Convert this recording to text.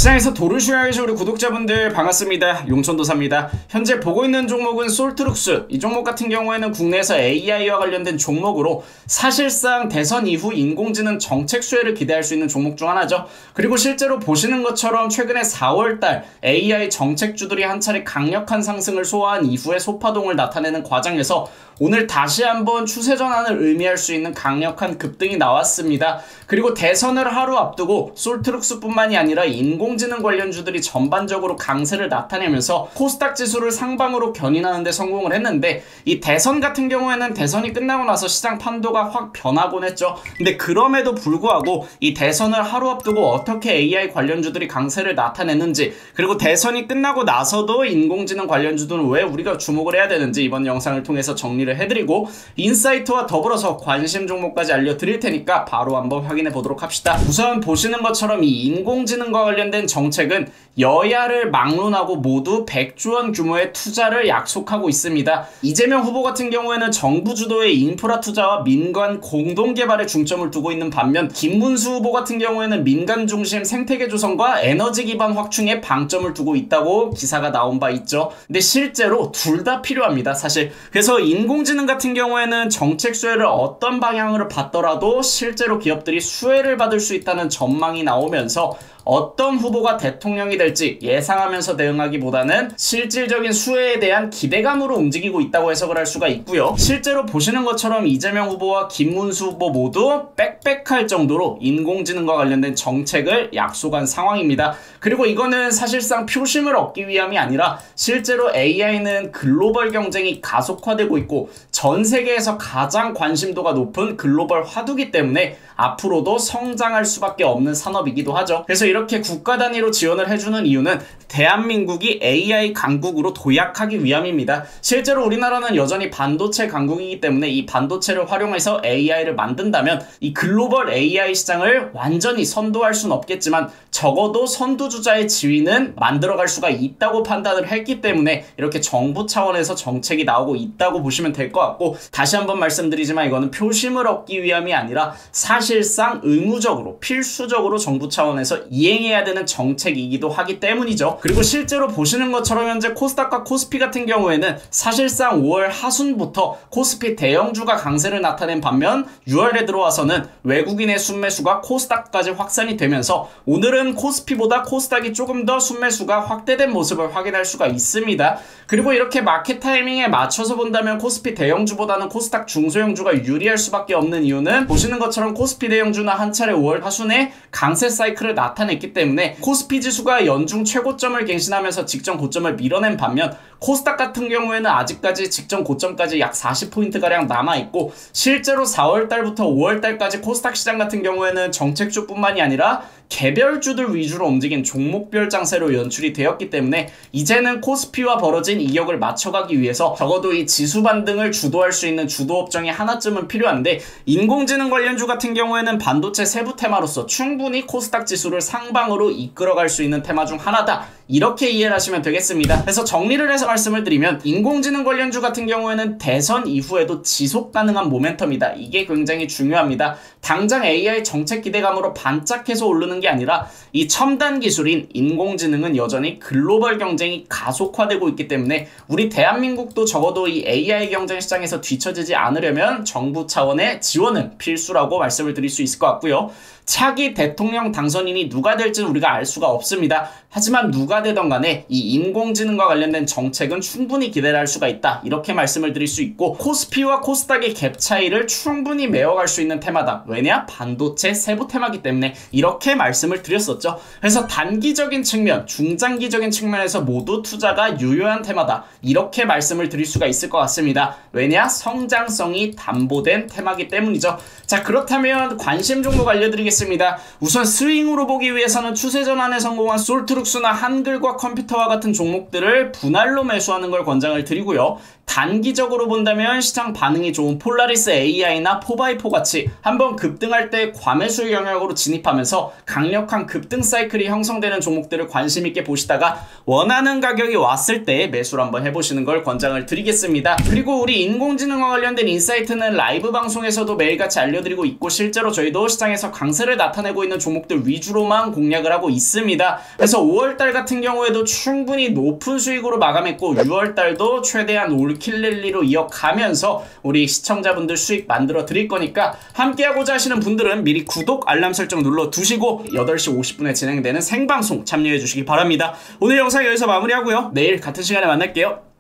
시장에서 도를 수행하신 우리 구독자분들 반갑습니다. 용천도사입니다. 현재 보고 있는 종목은 솔트룩스. 이 종목 같은 경우에는 국내에서 AI와 관련된 종목으로 사실상 대선 이후 인공지능 정책 수혜를 기대할 수 있는 종목 중 하나죠. 그리고 실제로 보시는 것처럼 최근에 4월달 AI 정책주들이 한 차례 강력한 상승을 소화한 이후에 소파동을 나타내는 과정에서 오늘 다시 한번 추세 전환을 의미할 수 있는 강력한 급등이 나왔습니다. 그리고 대선을 하루 앞두고 솔트룩스뿐만이 아니라 인공지능 관련주들이 전반적으로 강세를 나타내면서 코스닥 지수를 상방으로 견인하는 데 성공을 했는데, 이 대선 같은 경우에는 대선이 끝나고 나서 시장 판도가 확 변하곤 했죠. 근데 그럼에도 불구하고 이 대선을 하루 앞두고 어떻게 AI 관련주들이 강세를 나타냈는지, 그리고 대선이 끝나고 나서도 인공지능 관련주들은 왜 우리가 주목을 해야 되는지 이번 영상을 통해서 정리를 해드리고 인사이트와 더불어서 관심 종목까지 알려드릴 테니까 바로 한번 확인해 보도록 합시다. 우선 보시는 것처럼 이 인공지능과 관련된 정책은 여야를 막론하고 모두 100조 원 규모의 투자를 약속하고 있습니다. 이재명 후보 같은 경우에는 정부 주도의 인프라 투자와 민간 공동 개발에 중점을 두고 있는 반면, 김문수 후보 같은 경우에는 민간 중심 생태계 조성과 에너지 기반 확충에 방점을 두고 있다고 기사가 나온 바 있죠. 근데 실제로 둘 다 필요합니다, 사실. 그래서 인공지능 같은 경우에는 정책 수혜를 어떤 방향으로 받더라도 실제로 기업들이 수혜를 받을 수 있다는 전망이 나오면서 어떤 후보가 대통령이 될지 예상하면서 대응하기보다는 실질적인 수혜에 대한 기대감으로 움직이고 있다고 해석을 할 수가 있고요. 실제로 보시는 것처럼 이재명 후보와 김문수 후보 모두 빽빽할 정도로 인공지능과 관련된 정책을 약속한 상황입니다. 그리고 이거는 사실상 표심을 얻기 위함이 아니라 실제로 AI는 글로벌 경쟁이 가속화되고 있고 전 세계에서 가장 관심도가 높은 글로벌 화두기 때문에 앞으로도 성장할 수밖에 없는 산업이기도 하죠. 그래서 이렇게 국가 단위로 지원을 해주는 이유는 대한민국이 AI 강국으로 도약하기 위함입니다. 실제로 우리나라는 여전히 반도체 강국이기 때문에 이 반도체를 활용해서 AI를 만든다면 이 글로벌 AI 시장을 완전히 선도할 수는 없겠지만 적어도 선두주자의 지위는 만들어갈 수가 있다고 판단을 했기 때문에 이렇게 정부 차원에서 정책이 나오고 있다고 보시면 될 것 같고, 다시 한번 말씀드리지만 이거는 표심을 얻기 위함이 아니라 사실상 의무적으로 필수적으로 정부 차원에서 이행해야 되는 정책이기도 하기 때문이죠. 그리고 실제로 보시는 것처럼 현재 코스닥과 코스피 같은 경우에는 사실상 5월 하순부터 코스피 대형주가 강세를 나타낸 반면 6월에 들어와서는 외국인의 순매수가 코스닥까지 확산이 되면서 오늘은 코스피보다 코스닥이 조금 더 순매수가 확대된 모습을 확인할 수가 있습니다. 그리고 이렇게 마켓 타이밍에 맞춰서 본다면 코스피 대형주보다는 코스닥 중소형주가 유리할 수밖에 없는 이유는 보시는 것처럼 코스피 대형주는 한 차례 5월 하순에 강세 사이클을 나타냈기 때문에 코스피 지수가 연중 최고점을 갱신하면서 직전 고점을 밀어낸 반면 코스닥 같은 경우에는 아직까지 직전 고점까지 약 40포인트가량 남아있고, 실제로 4월달부터 5월달까지 코스닥 시장 같은 경우에는 정책주뿐만이 아니라 개별주들 위주로 움직인 종목별 장세로 연출이 되었기 때문에 이제는 코스피와 벌어진 이격을 맞춰가기 위해서 적어도 이 지수 반등을 주도할 수 있는 주도 업종이 하나쯤은 필요한데, 인공지능 관련주 같은 경우에는 반도체 세부 테마로서 충분히 코스닥 지수를 상방으로 이끌어갈 수 있는 테마 중 하나다, 이렇게 이해를 하시면 되겠습니다. 그래서 정리를 해서 말씀을 드리면 인공지능 관련주 같은 경우에는 대선 이후에도 지속 가능한 모멘텀이다. 이게 굉장히 중요합니다. 당장 AI 정책 기대감으로 반짝해서 오르는 게 아니라 이 첨단 기술인 인공지능은 여전히 글로벌 경쟁이 가속화되고 있기 때문에 우리 대한민국도 적어도 이 AI 경쟁 시장에서 뒤처지지 않으려면 정부 차원의 지원은 필수라고 말씀을 드릴 수 있을 것 같고요. 차기 대통령 당선인이 누가 될지는 우리가 알 수가 없습니다. 하지만 누가 되던 간에 이 인공지능과 관련된 정책은 충분히 기대를 할 수가 있다, 이렇게 말씀을 드릴 수 있고, 코스피와 코스닥의 갭 차이를 충분히 메워갈 수 있는 테마다. 왜냐? 반도체 세부 테마기 때문에 이렇게 말씀을 드렸었죠. 그래서 단기적인 측면, 중장기적인 측면에서 모두 투자가 유효한 테마다, 이렇게 말씀을 드릴 수가 있을 것 같습니다. 왜냐? 성장성이 담보된 테마기 때문이죠. 자, 그렇다면 관심 종목 알려드리겠습니다. 우선 스윙으로 보기 위해서는 추세 전환에 성공한 솔트룩스나 한글과 컴퓨터와 같은 종목들을 분할로 매수하는 걸 권장을 드리고요. 단기적으로 본다면 시장 반응이 좋은 폴라리스 AI나 4x4 같이 한번 급등할 때 과매수 영역으로 진입하면서 강력한 급등 사이클이 형성되는 종목들을 관심 있게 보시다가 원하는 가격이 왔을 때 매수를 한번 해보시는 걸 권장을 드리겠습니다. 그리고 우리 인공지능과 관련된 인사이트는 라이브 방송에서도 매일같이 알려드리고 있고 실제로 저희도 시장에서 강세를 나타내고 있는 종목들 위주로만 공략을 하고 있습니다. 그래서 5월달 같은 경우에도 충분히 높은 수익으로 마감했고 6월달도 최대한 올킬 랠리로 이어가면서 우리 시청자분들 수익 만들어 드릴 거니까 함께하고자 하시는 분들은 미리 구독, 알람 설정 눌러두시고 8시 50분에 진행되는 생방송 참여해 주시기 바랍니다. 오늘 영상 여기서 마무리하고요. 내일 같은 시간에 만날게요.